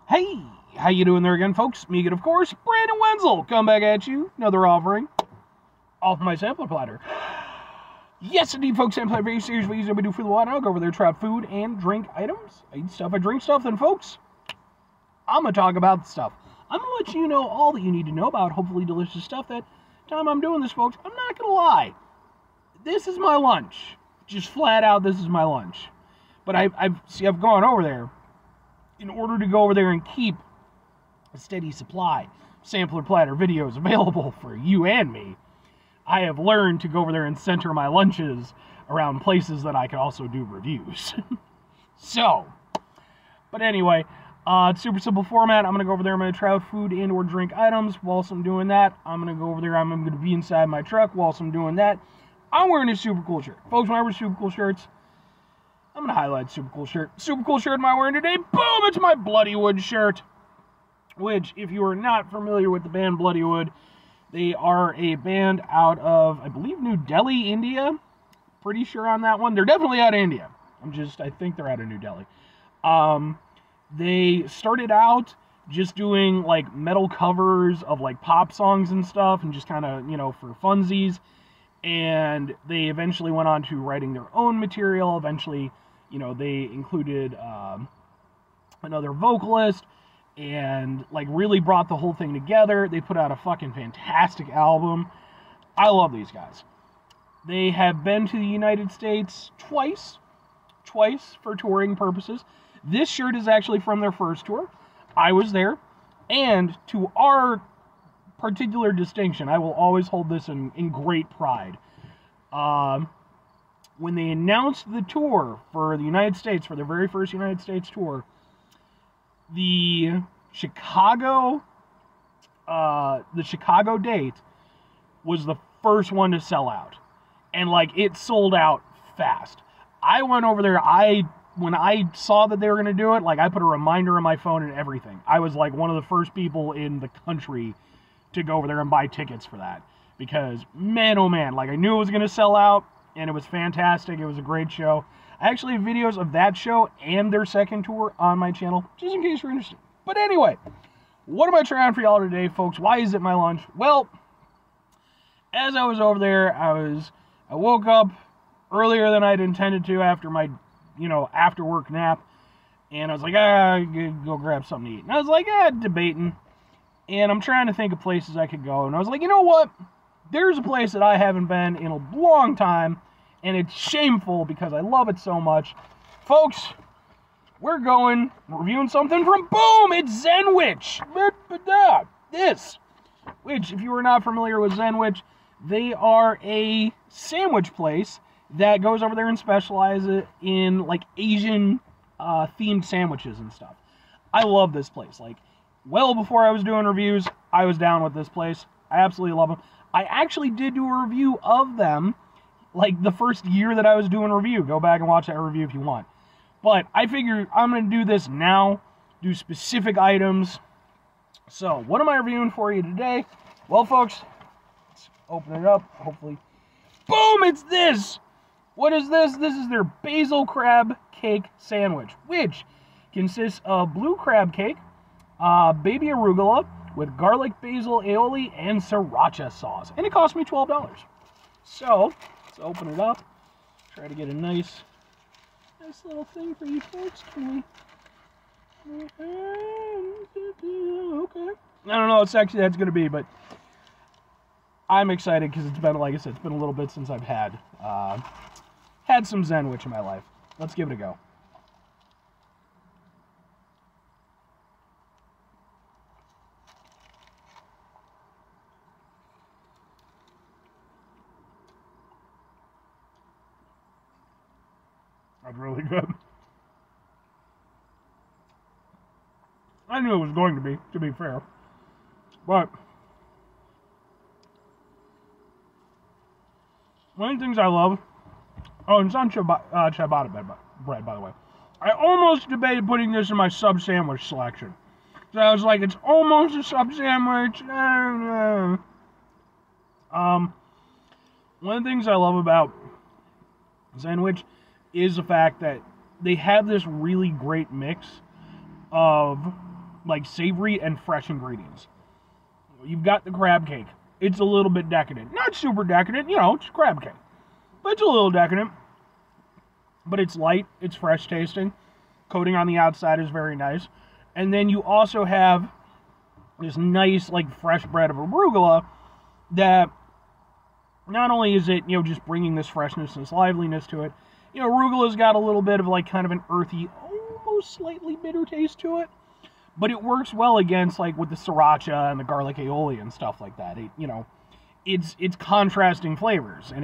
Hey, how you doing there again, folks? Me again, of course, Brandon Wenzel. Come back at you. Another offering off my sampler platter. Yes, indeed, folks. Sampler platter series. What we do for the water. I'll go over there, try out food and drink items. I eat stuff, I drink stuff. Then, folks, I'm gonna talk about the stuff. I'm gonna let you know all that you need to know about hopefully delicious stuff. That time I'm doing this, folks, I'm not gonna lie. This is my lunch. Just flat out, this is my lunch. But I've gone over there in order to go over there and keep a steady supply of sampler platter videos available for you and me. I have learned to go over there and center my lunches around places that I can also do reviews. But anyway, it's super simple format. I'm going to go over there, I'm going to try out food and or drink items. Whilst I'm doing that, I'm going to go over there, I'm going to be inside my truck. Whilst I'm doing that, I'm wearing a super cool shirt. Folks, when I wear super cool shirts, I'm going to highlight super cool shirt. Super cool shirt am I wearing today? Boom! It's my Bloodywood shirt. Which, if you are not familiar with the band Bloodywood, they are a band out of, I believe, New Delhi, India. Pretty sure on that one. They're definitely out of India. I think they're out of New Delhi. They started out just doing, like, metal covers of, like, pop songs and stuff, and just kind of, for funsies. And they eventually went on to writing their own material. Eventually, they included another vocalist and, like, really brought the whole thing together. They put out a fucking fantastic album. I love these guys. They have been to the United States twice for touring purposes. This shirt is actually from their first tour. I was there. And to our particular distinction, I will always hold this in great pride. When they announced the tour for the United States, for their very first United States tour, the Chicago date was the first one to sell out. And, like, it sold out fast. I went over there, when I saw that they were going to do it, like, I put a reminder on my phone and everything. I was, like, one of the first people in the country to go over there and buy tickets for that. Because, man, oh man, like, I knew it was going to sell out, and it was fantastic. It was a great show. I actually have videos of that show and their second tour on my channel, just in case you're interested. But anyway, what am I trying for y'all today, folks? Why is it my lunch? Well, as I was over there, I woke up earlier than I'd intended to after my, after work nap. And I was like, I could go grab something to eat. And I was like, debating. And I'm trying to think of places I could go. And I was like, you know what? There's a place that I haven't been in a long time. And it's shameful because I love it so much. Folks, we're reviewing something from, boom, it's Zenwich. Which, if you are not familiar with Zenwich, they are a sandwich place that goes over there and specializes in, like, Asian themed sandwiches and stuff. I love this place. Like, well before I was doing reviews, I was down with this place. I absolutely love them. I actually did do a review of them, like, the first year that I was doing a review. Go back and watch that review if you want. But I figured I'm going to do this now, do specific items. So, what am I reviewing for you today? Well, folks, let's open it up, hopefully. Boom, it's this! What is this? This is their basil crab cake sandwich, which consists of blue crab cake, baby arugula with garlic, basil, aioli, and sriracha sauce. And it cost me $12. So, let's open it up. Try to get a nice little thing for you folks. Can we... Okay. I don't know what section that's going to be, but I'm excited because it's been, like I said, it's been a little bit since I've had some Zenwich in my life. Let's give it a go. That's really good. I knew it was going to be fair. But one of the things I love, and it's on ciabatta bread, by the way. I almost debated putting this in my sub sandwich selection. So I was like, it's almost a sub sandwich. One of the things I love about Zenwich is the fact that they have this really great mix of like savory and fresh ingredients. You've got the crab cake. It's a little bit decadent. Not super decadent, you know, it's crab cake. But it's a little decadent. But it's light, it's fresh tasting. Coating on the outside is very nice. And then you also have this nice, like, fresh bread of arugula that not only is it, you know, just bringing this freshness and this liveliness to it, you know, arugula's got a little bit of, like, kind of an earthy, almost slightly bitter taste to it. But it works well against, like, with the sriracha and the garlic aioli and stuff like that. It, you know, it's contrasting flavors, and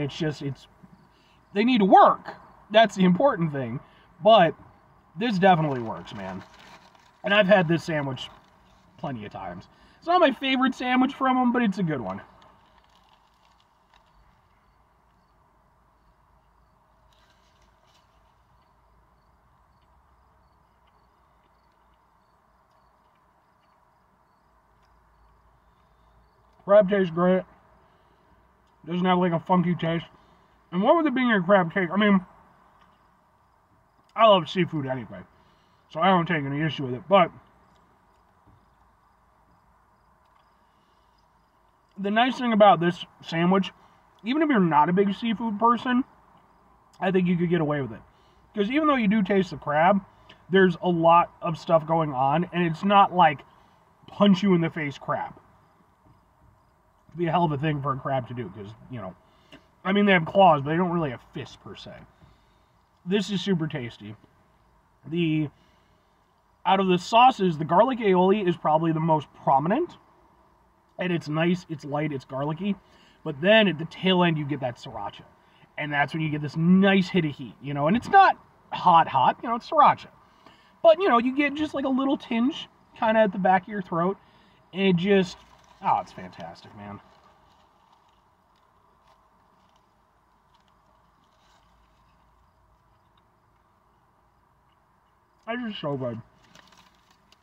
they need to work. That's the important thing. But this definitely works, man. And I've had this sandwich plenty of times. It's not my favorite sandwich from them, but it's a good one. Crab tastes great. Doesn't have like a funky taste. And what with it being a crab cake, I mean, I love seafood anyway, so I don't take any issue with it. But the nice thing about this sandwich, even if you're not a big seafood person, I think you could get away with it. Because even though you do taste the crab, there's a lot of stuff going on, and it's not like punch you in the face crab. It'd be a hell of a thing for a crab to do, because, you know, I mean, they have claws, but they don't really have fists, per se. This is super tasty. Out of the sauces, the garlic aioli is probably the most prominent. And it's nice, it's light, it's garlicky. But then at the tail end, you get that sriracha. And that's when you get this nice hit of heat, you know. And it's not hot, you know, it's sriracha. But, you know, you get just like a little tinge kind of at the back of your throat. And it just, oh, it's fantastic, man. It's just so good.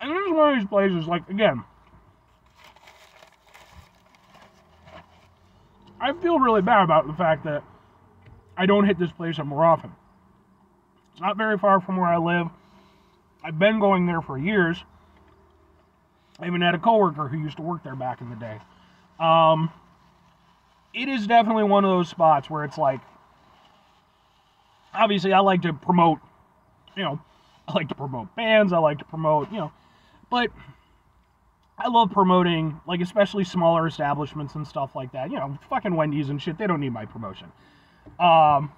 And this is one of these places, like, again, I feel really bad about the fact that I don't hit this place up more often. It's not very far from where I live. I've been going there for years. I even had a coworker who used to work there back in the day. It is definitely one of those spots where it's like, obviously I like to promote, you know, I like to promote bands, I like to promote, you know, but I love promoting, like, especially smaller establishments and stuff like that. You know, fucking Wendy's and shit, they don't need my promotion. But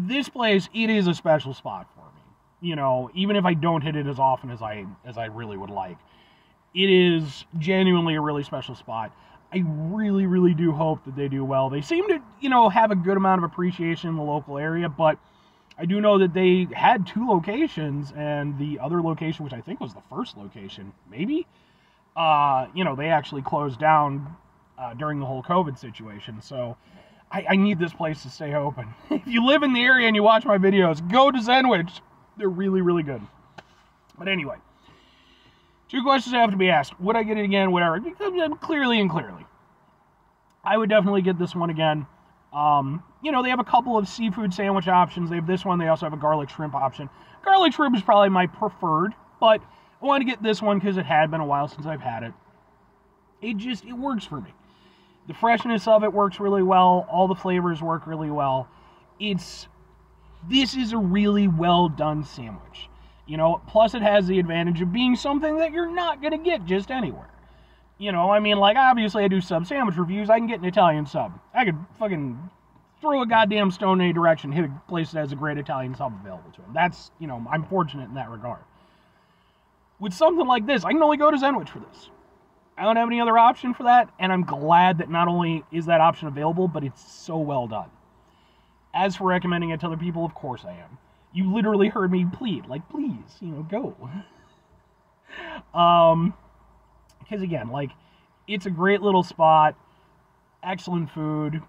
this place, it is a special spot for me. You know, even if I don't hit it as often as I really would like. It is genuinely a really special spot. I really, really do hope that they do well. They seem to, you know, have a good amount of appreciation in the local area, but I do know that they had 2 locations, and the other location, which I think was the first location, maybe, you know, they actually closed down during the whole COVID situation. So I need this place to stay open. If you live in the area and you watch my videos, go to Zenwich. They're really, really good. But anyway, 2 questions have to be asked. Would I get it again? Whatever. Clearly. I would definitely get this one again. You know, they have a couple of seafood sandwich options. They have this one. They also have a garlic shrimp option. Garlic shrimp is probably my preferred, but I want to get this one because it had been a while since I've had it. It works for me. The freshness of it works really well. All the flavors work really well. This is a really well done sandwich. You know, plus it has the advantage of being something that you're not going to get just anywhere. You know, I mean, like, obviously I do sub sandwich reviews. I can get an Italian sub. I could fucking throw a goddamn stone in any direction, hit a place that has a great Italian sub available to them. That's, you know, I'm fortunate in that regard. With something like this, I can only go to Zenwich for this. I don't have any other option for that, and I'm glad that not only is that option available, but it's so well done. As for recommending it to other people, of course I am. You literally heard me plead, like, please, you know, go. Because again, like, it's a great little spot, excellent food.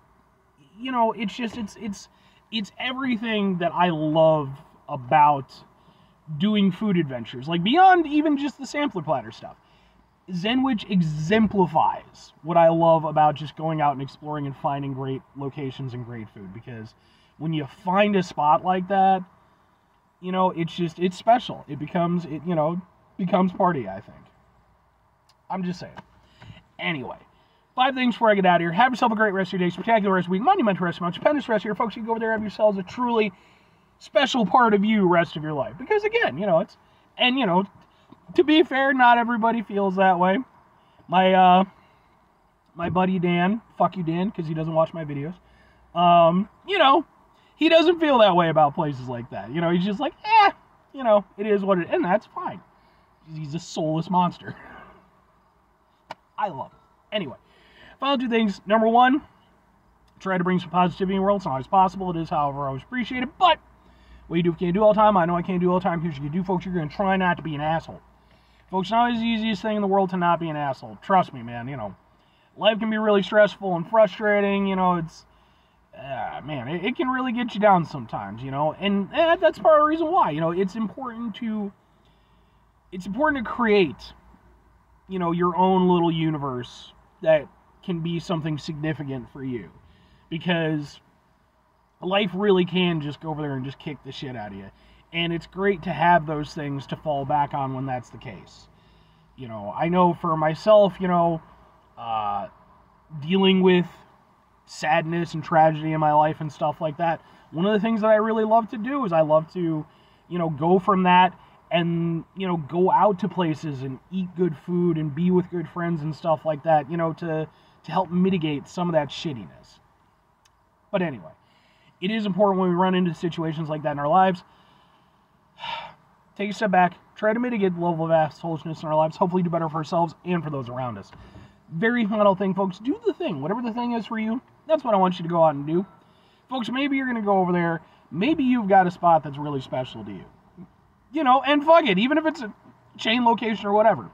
You know, it's just, it's everything that I love about doing food adventures. Like, beyond even just the sampler platter stuff. Zenwich exemplifies what I love about just going out and exploring and finding great locations and great food. Because when you find a spot like that, you know, it's special. It becomes, becomes party, I think. I'm just saying. Anyway, 5 things before I get out of here. Have yourself a great rest of your day, spectacular rest of your week, monumental rest of your month, stupendous rest of your folks. You can go over there and have yourselves a truly special part of you rest of your life. Because again, to be fair, not everybody feels that way. My buddy Dan, fuck you Dan, because he doesn't watch my videos. He doesn't feel that way about places like that. He's just like, it is what it is, and that's fine. He's a soulless monster. I love it. Anyway, final 2 things. Number 1, try to bring some positivity in the world. It's not always possible. It is, however, always appreciated. But what you do can't do all the time. I know I can't do all the time. Here's what you do, folks. You're going to try not to be an asshole. Folks, it's not always the easiest thing in the world to not be an asshole. Trust me, man. Life can be really stressful and frustrating. It's... it can really get you down sometimes, and that's part of the reason why, it's important to create, your own little universe that can be something significant for you, because life really can just go over there and just kick the shit out of you, and it's great to have those things to fall back on when that's the case. I know for myself, dealing with sadness and tragedy in my life and stuff like that, one of the things that I really love to do is I love to, go from that and, go out to places and eat good food and be with good friends and stuff like that, to help mitigate some of that shittiness. But anyway, it is important when we run into situations like that in our lives, take a step back, try to mitigate the level of assholishness in our lives, hopefully do better for ourselves and for those around us. Very final thing, folks, do the thing. Whatever the thing is for you, that's what I want you to go out and do. Folks, maybe you're going to go over there. Maybe you've got a spot that's really special to you. And fuck it, even if it's a chain location or whatever.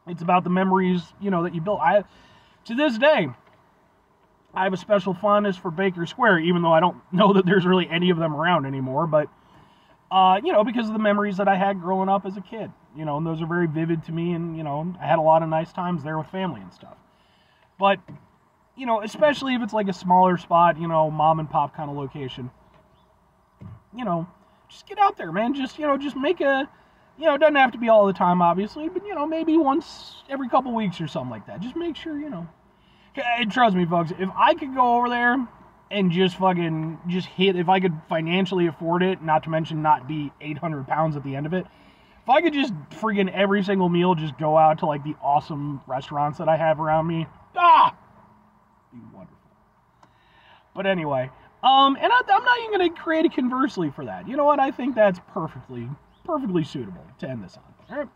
It's about the memories, that you built. To this day, I have a special fondness for Baker Square, even though I don't know that there's really any of them around anymore. But, because of the memories that I had growing up as a kid. And those are very vivid to me, and, I had a lot of nice times there with family and stuff. But, especially if it's like a smaller spot, mom and pop kind of location, just get out there, man. Just make a, it doesn't have to be all the time, obviously, but, maybe once every couple weeks or something like that. Just make sure, and trust me, folks, if I could go over there and just hit, if I could financially afford it, not to mention not be 800 pounds at the end of it, if I could just friggin' every single meal just go out to, like, the awesome restaurants that I have around me, it'd be wonderful. But anyway, and I'm not even going to create a conversely for that. You know what? I think that's perfectly suitable to end this on. All right.